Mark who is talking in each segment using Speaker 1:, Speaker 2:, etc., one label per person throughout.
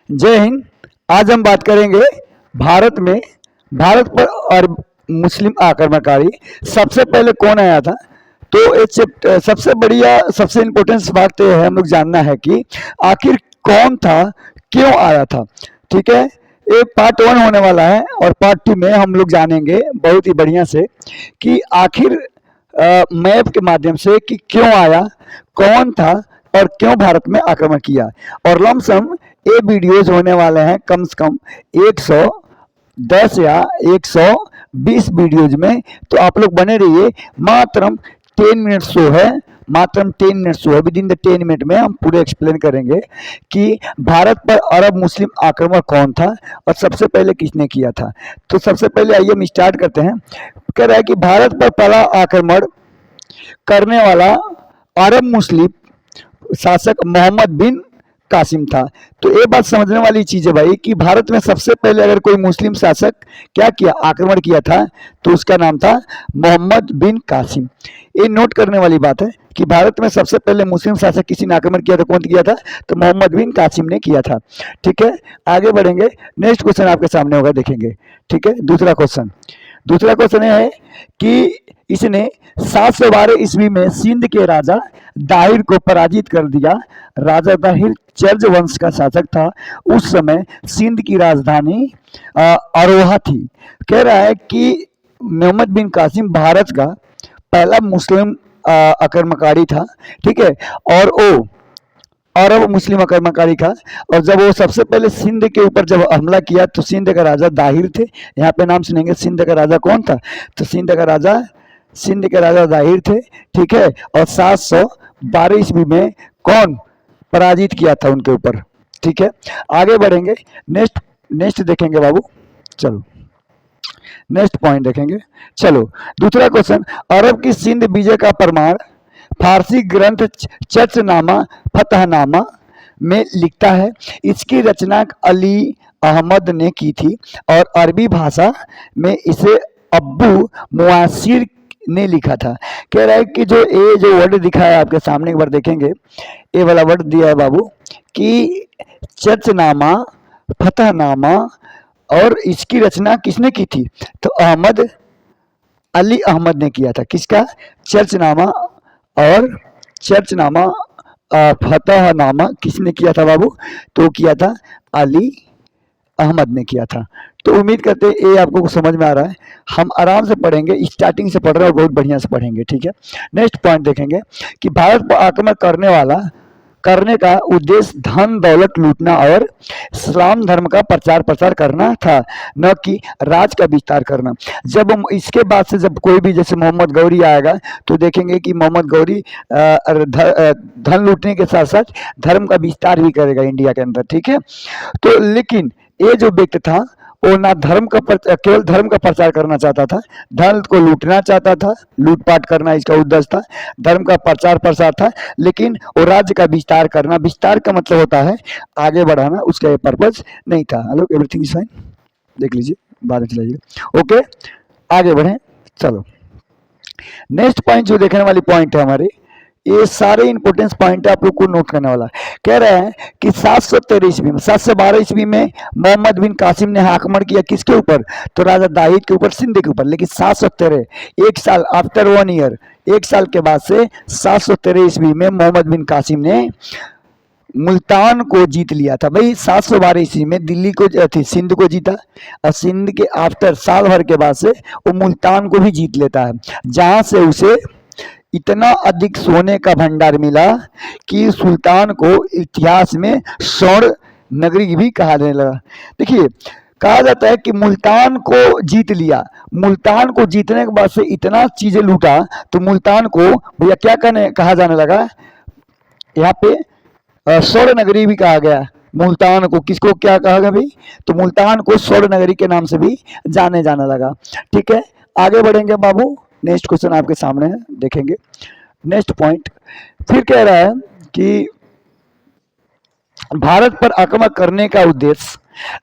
Speaker 1: जय हिंद। आज हम बात करेंगे भारत पर और मुस्लिम आक्रमणकारी सबसे पहले कौन आया था। तो सबसे बढ़िया सबसे इम्पोर्टेंट बात तो है हम लोग जानना है कि आखिर कौन था, क्यों आया था। ठीक है, ये पार्ट 1 होने वाला है और पार्ट 2 में हम लोग जानेंगे बहुत ही बढ़िया से कि आखिर मैप के माध्यम से कि क्यों आया, कौन था और क्यों भारत में आक्रमण किया। और लमसम ये वीडियोज होने वाले हैं कम से कम 110 या 120 वीडियोज में। तो आप लोग बने रहिए। मात्र 10 मिनट शो है, मात्र 10 मिनट शो है। विद इन द 10 मिनट में हम पूरे एक्सप्लेन करेंगे कि भारत पर अरब मुस्लिम आक्रमण कौन था और सबसे पहले किसने किया था। तो सबसे पहले आइए हम स्टार्ट करते हैं। कह रहा है कि भारत पर पहला आक्रमण करने वाला अरब मुस्लिम शासक मोहम्मद बिन कासिम था। तो ये बात समझने वाली चीज है भाई कि भारत में सबसे पहले अगर कोई मुस्लिम शासक क्या किया, आक्रमण किया था, तो उसका नाम था मोहम्मद बिन कासिम। ये नोट करने वाली बात है कि भारत में सबसे पहले मुस्लिम शासक किसी ने आक्रमण किया था, कौन किया था, तो मोहम्मद बिन कासिम ने किया था। ठीक है, आगे बढ़ेंगे। नेक्स्ट क्वेश्चन आपके सामने होगा, देखेंगे। ठीक है, दूसरा क्वेश्चन है कि इसने 712 ईस्वी में सिंध के राजा दाहिर को पराजित कर दिया। राजा दाहिर चर्ज वंश का शासक था। उस समय सिंध की राजधानी अरोहा थी। कह रहा है कि मोहम्मद बिन कासिम भारत का पहला मुस्लिम आक्रमणकारी था। ठीक है, और वो अरब मुस्लिम आक्रमणकारी था। और जब वो सबसे पहले सिंध के ऊपर जब हमला किया तो सिंध का राजा दाहिर थे। यहाँ पे नाम सुनेंगे, सिंध का राजा कौन था, तो सिंध के राजा दाहिर थे। ठीक है, और 712 ईस्वी में कौन पराजित किया था उनके ऊपर। ठीक है, आगे बढ़ेंगे। नेक्स्ट देखेंगे बाबू। चलो नेक्स्ट पॉइंट देखेंगे। चलो दूसरा क्वेश्चन, अरब की सिंध विजय का प्रमाण फारसी ग्रंथ चर्चनामा फतहनामा में लिखता है। इसकी रचना अली अहमद ने की थी और अरबी भाषा में इसे अब्बू मुआसिर ने लिखा था। कह रहा है कि जो वर्ड दिखा है आपके सामने, एक बार देखेंगे। ये वाला वर्ड दिया है बाबू कि चर्चनामा फतहनामा, और इसकी रचना किसने की थी, तो अली अहमद ने किया था। किसका, चर्चनामा। और चर्चनामा फतहनामा किसने किया था बाबू, तो किया था अली अहमद ने किया था। तो उम्मीद करते हैं ये आपको समझ में आ रहा है। हम आराम से पढ़ेंगे, स्टार्टिंग से पढ़ रहे हैं और बहुत बढ़िया से पढ़ेंगे। ठीक है, नेक्स्ट पॉइंट देखेंगे कि भारत पर आक्रमण करने का उद्देश्य धन दौलत लूटना और इस्लाम धर्म का प्रचार प्रसार करना था, न कि राज का विस्तार करना। जब हम इसके बाद से जब कोई भी जैसे मोहम्मद गौरी आएगा तो देखेंगे कि मोहम्मद गौरी धन लूटने के साथ साथ धर्म का विस्तार भी करेगा इंडिया के अंदर। ठीक है, तो लेकिन ये जो व्यक्ति था वो ना केवल धर्म का प्रचार करना चाहता था, धन को लूटना चाहता था, लूटपाट करना इसका उद्देश्य था। धर्म का प्रचार प्रसार था, लेकिन वो राज्य का विस्तार करना, विस्तार का मतलब होता है आगे बढ़ाना, उसका ये पर्पज नहीं था। हेलो, एवरीथिंग इज फाइन, देख लीजिए, बाद में चलाइए। ओके, आगे बढ़े। चलो नेक्स्ट पॉइंट जो देखने वाली पॉइंट है हमारे, ये सारे इंपोर्टेंस पॉइंट है, आप लोग को नोट करने वाला। कह रहे हैं कि 712 ईस्वी में मोहम्मद बिन कासिम ने आक्रमण किया किसके ऊपर, तो राजा दाहिर के ऊपर, सिंध के ऊपर। लेकिन 713, एक साल आफ्टर 1 ईयर, एक साल के बाद से 713 ईस्वी में मोहम्मद बिन कासिम ने मुल्तान को जीत लिया था। भाई 712 ईस्वी में दिल्ली को सिंध को जीता, और सिंध के आफ्टर साल भर के बाद से वो मुल्तान को भी जीत लेता है, जहां से उसे इतना अधिक सोने का भंडार मिला कि सुल्तान को इतिहास में स्वर्ण नगरी भी कहा जाने लगा। देखिए, कहा जाता है कि मुल्तान को जीत लिया, मुल्तान को जीतने के बाद से इतना चीजें लूटा तो मुल्तान को भैया क्या कहा जाने लगा, यहाँ पे स्वर्ण नगरी भी कहा गया। मुल्तान को किसको क्या कहा गया भाई, तो मुल्तान को स्वर्ण नगरी के नाम से भी जाने जाने लगा। ठीक है, आगे बढ़ेंगे बाबू। नेक्स्ट क्वेश्चन आपके सामने है, देखेंगे। नेक्स्ट पॉइंट फिर कह रहा है कि भारत पर आक्रमण करने का उद्देश्य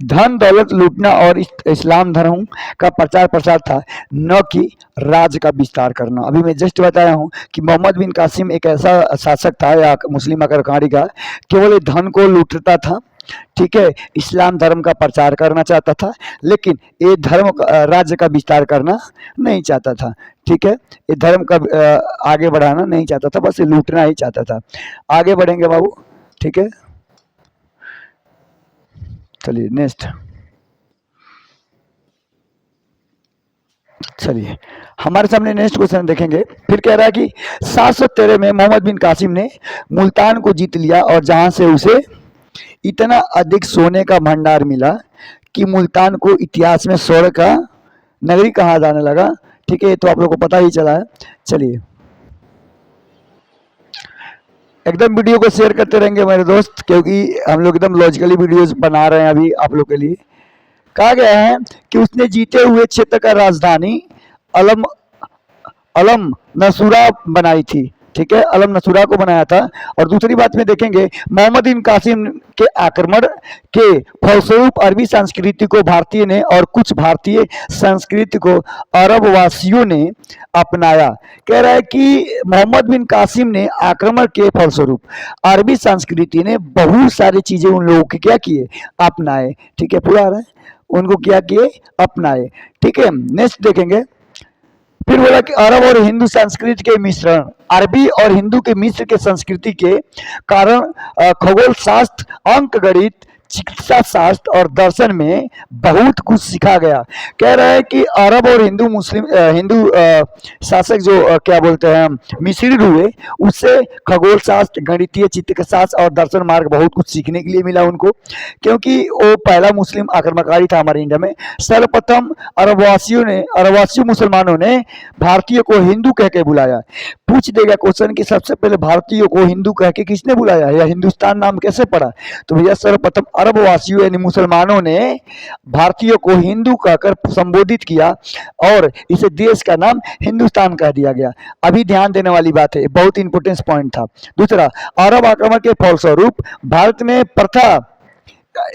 Speaker 1: धन दौलत लूटना और इस्लाम धर्म का प्रचार प्रसार था, न कि राज्य का विस्तार करना। अभी मैं जस्ट बताया हूं कि मोहम्मद बिन कासिम एक ऐसा शासक था या मुस्लिम आक्रमणकारी का, केवल धन को लूटता था ठीक है, इस्लाम धर्म का प्रचार करना चाहता था, लेकिन ये धर्म राज्य का विस्तार करना नहीं चाहता था। ठीक है, ये धर्म का आगे बढ़ाना नहीं चाहता था, बस ये लूटना ही चाहता था। आगे बढ़ेंगे बाबू। ठीक है, चलिए नेक्स्ट। चलिए हमारे सामने नेक्स्ट क्वेश्चन देखेंगे। फिर कह रहा है कि 713 में मोहम्मद बिन कासिम ने मुल्तान को जीत लिया और जहां से उसे इतना अधिक सोने का भंडार मिला कि मुल्तान को इतिहास में स्वर्ण का नगरी कहा जाने लगा। ठीक है, तो आप लोग को पता ही चला है। चलिए एकदम वीडियो को शेयर करते रहेंगे मेरे दोस्त, क्योंकि हम लोग एकदम लॉजिकली वीडियोस बना रहे हैं अभी आप लोग के लिए। कहा गया है कि उसने जीते हुए क्षेत्र का राजधानी अलम अलम नसूरा बनाई थी। ठीक है, अलम नसूरा को बनाया था। और दूसरी बात में देखेंगे, मोहम्मद बिन कासिम के आक्रमण के फलस्वरूप अरबी संस्कृति को भारतीय ने और कुछ भारतीय संस्कृति को अरब वासियों ने अपनाया। कह रहा है कि मोहम्मद बिन कासिम ने आक्रमण के फलस्वरूप अरबी संस्कृति ने बहुत सारी चीजें उन लोगों के क्या किए, अपनाए। ठीक है, पूरा आ रहा है, उनको क्या किए, अपनाए। ठीक है, नेक्स्ट देखेंगे। फिर बोला कि अरब और हिंदू संस्कृति के मिश्रण, अरबी और हिंदू के मिश्र के संस्कृति के कारण खगोल शास्त्र, अंक गणित, चिकित्सा शास्त्र और दर्शन में बहुत कुछ सीखा गया। कह रहा है कि अरब और हिंदू मुस्लिम हिंदू शासक जो क्या बोलते हैं मिश्रित हुए, उससे खगोल शास्त्र, गणितीय, चिकित्सा शास्त्र और दर्शन मार्ग बहुत कुछ सीखने के लिए मिला उनको, क्योंकि वो पहला मुस्लिम आक्रमणकारी था हमारे इंडिया में। सर्वप्रथम अरबवासियों मुसलमानों ने भारतीयों को हिंदू कह के बुलाया। पूछ देगा क्वेश्चन कि सबसे पहले भारतीयों को हिंदू कह के किसने बुलाया, या हिंदुस्तान नाम कैसे पड़ा? तो भैया सर्वप्रथम अरबवासियों यानी मुसलमानों ने भारतीयों को हिंदू कहकर संबोधित किया और इसे देश का नाम हिंदुस्तान कह दिया गया। अभी ध्यान देने वाली बात है, बहुत इंपोर्टेंट पॉइंट था। दूसरा, अरब आक्रमण के फलस्वरूप भारत में प्रथा,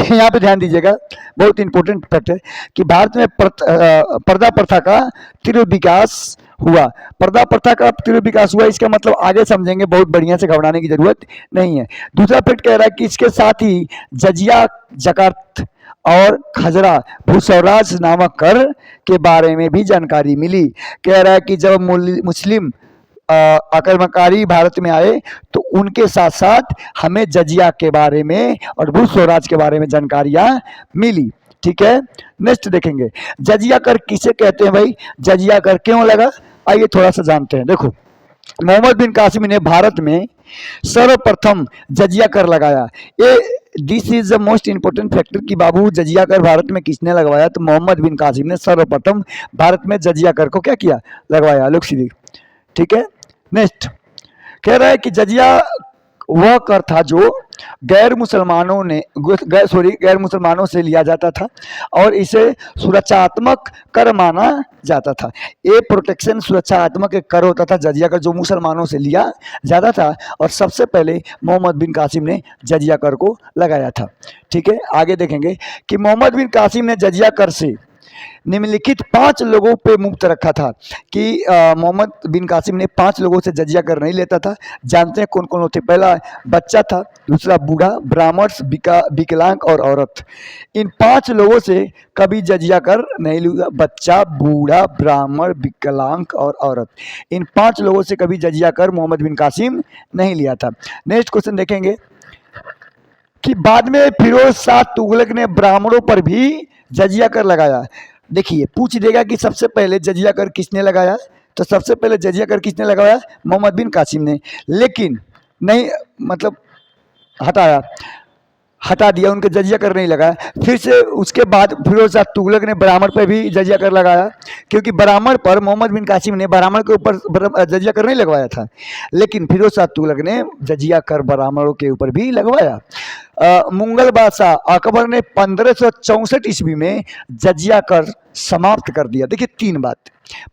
Speaker 1: यहाँ पे ध्यान दीजिएगा, बहुत इंपॉर्टेंट फैक्ट है कि भारत में पर्दा प्रथा का तीव्र विकास हुआ। पर्दा प्रथा का तीव्र विकास हुआ, इसका मतलब आगे समझेंगे, बहुत बढ़िया से घबराने की जरूरत नहीं है। दूसरा फैक्ट कह रहा है कि इसके साथ ही जजिया, जकात और खजरा, भूस्वराज नामक कर के बारे में भी जानकारी मिली। कह रहा है कि जब मुस्लिम आक्रमणकारी भारत में आए तो उनके साथ साथ हमें जजिया के बारे में और भू स्वराज के बारे में जानकारियां मिली। ठीक है, नेक्स्ट देखेंगे, जजिया कर किसे कहते हैं भाई, जजिया कर क्यों लगा, आइए थोड़ा सा जानते हैं। देखो, मोहम्मद बिन कासिम ने भारत में सर्वप्रथम जजिया कर लगाया। ये this is the most important factor कि बाबू जजिया कर भारत में किसने लगवाया, तो मोहम्मद बिन कासिम ने सर्वप्रथम भारत में जजिया कर को क्या किया, लगवाया। लोग सीधी। ठीक है, नेक्स्ट कह रहा है कि जजिया वह कर था जो गैर मुसलमानों से लिया जाता था और इसे सुरक्षात्मक कर माना जाता था। ये प्रोटेक्शन सुरक्षात्मक एक कर होता था जजिया कर, जो मुसलमानों से लिया जाता था, और सबसे पहले मोहम्मद बिन कासिम ने जजिया कर को लगाया था। ठीक है, आगे देखेंगे कि मोहम्मद बिन कासिम ने जजिया कर से निम्नलिखित 5 लोगों पे मुक्त रखा था कि मोहम्मद बिन कासिम ने 5 लोगों से जजिया कर नहीं लेता था। जानते हैं कौन कौन होते? पहला बच्चा था, दूसरा बूढ़ा, ब्राह्मण, विकलांग और औरत। इन 5 लोगों से कभी जजिया कर नहीं लिया। बच्चा, बूढ़ा, ब्राह्मण, विकलांग और औरत, इन 5 लोगों से कभी जजिया कर मोहम्मद बिन कासिम नहीं लिया था। नेक्स्ट क्वेश्चन देखेंगे कि बाद में फिरोज शाह तुगलक ने ब्राह्मणों पर भी जजिया कर लगाया। देखिए, पूछ देगा कि सबसे पहले जजिया कर किसने लगाया, तो सबसे पहले जजिया कर किसने लगाया, मोहम्मद बिन कासिम ने, लेकिन नहीं मतलब हटा दिया, उनके जजिया कर नहीं लगाया। फिर से उसके बाद फिरोज शाह तुगलक ने ब्राह्मण पर भी जजिया कर लगाया, क्योंकि ब्राह्मण पर मोहम्मद बिन कासिम ने ब्राह्मण के ऊपर जजिया कर नहीं लगवाया था, लेकिन फिरोज शाह तुगलक ने जजिया कर ब्राह्मणों के ऊपर भी लगवाया। मुगल बादशाह अकबर ने 1564 ईस्वी में जजिया कर समाप्त कर दिया। देखिए 3 बात,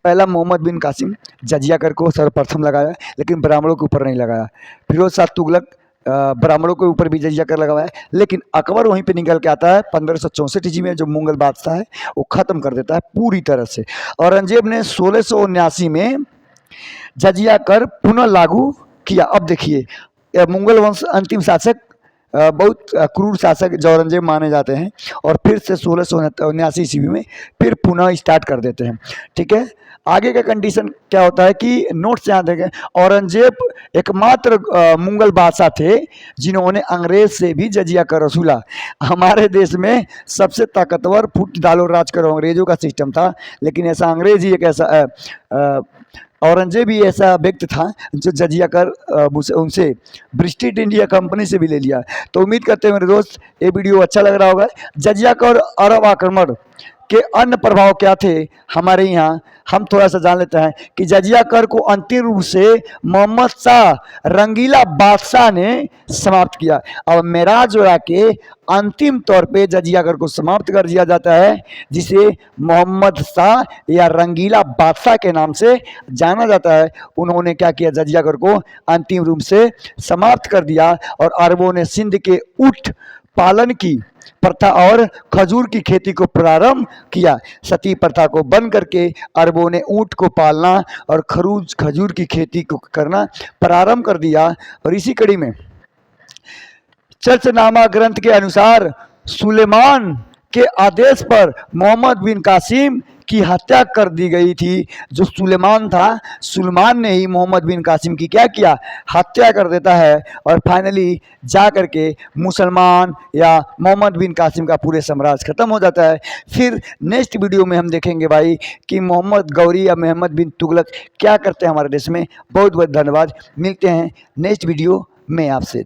Speaker 1: पहला मोहम्मद बिन कासिम जजिया कर को सर्वप्रथम लगाया, लेकिन ब्राह्मणों के ऊपर नहीं लगाया। फिरोज शाह तुगलक ब्राह्मणों के ऊपर भी जजिया कर लगवाया, लेकिन अकबर वहीं पे निकल के आता है 1564 ईस्वी में, जो मुगल बादशाह है वो खत्म कर देता है पूरी तरह से। औरंगजेब ने 1679 में जजिया कर पुनः लागू किया। अब देखिए, मुगल वंश अंतिम शासक बहुत क्रूर शासक औरंगजेब माने जाते हैं, और फिर से 1679 ईस्वी में फिर पुनः स्टार्ट कर देते हैं। ठीक है, आगे का कंडीशन क्या होता है कि नोट्स यहाँ देखें, औरंगजेब एकमात्र मुगल बादशाह थे जिन्होंने अंग्रेज से भी जजिया कर वसूला। हमारे देश में सबसे ताकतवर फूट डालो राज करो अंग्रेजों का सिस्टम था, लेकिन ऐसा अंग्रेज ही एक ऐसा औरंगजेब ही ऐसा व्यक्ति था जो जजिया कर उनसे ब्रिटिश इंडिया कंपनी से भी ले लिया। तो उम्मीद करते हैं मेरे दोस्त ये वीडियो अच्छा लग रहा होगा। जजिया कर अरब आक्रमण के अन्य प्रभाव क्या थे हमारे यहाँ, हम थोड़ा सा जान लेते हैं कि जजिया कर को अंतिम रूप से मोहम्मद शाह रंगीला बादशाह ने समाप्त किया। अब मेराज जोड़ा के अंतिम तौर पे जजिया कर को समाप्त कर दिया जाता है, जिसे मोहम्मद शाह या रंगीला बादशाह के नाम से जाना जाता है। उन्होंने क्या किया, जजिया कर को अंतिम रूप से समाप्त कर दिया और अरबों ने सिंध के ऊंट पालन की प्रथा और खजूर की खेती को प्रारंभ किया। सती प्रथा को बंद करके अरबों ने ऊंट को पालना और खजूर की खेती को करना प्रारंभ कर दिया। और इसी कड़ी में चर्चनामा ग्रंथ के अनुसार सुलेमान के आदेश पर मोहम्मद बिन कासिम की हत्या कर दी गई थी। जो सुलेमान था, सुलेमान ने ही मोहम्मद बिन कासिम की क्या किया, हत्या कर देता है, और फाइनली जा करके मुसलमान या मोहम्मद बिन कासिम का पूरे साम्राज्य खत्म हो जाता है। फिर नेक्स्ट वीडियो में हम देखेंगे भाई कि मोहम्मद गौरी या मोहम्मद बिन तुगलक क्या करते हैं हमारे देश में। बहुत बहुत धन्यवाद, मिलते हैं नेक्स्ट वीडियो में आपसे।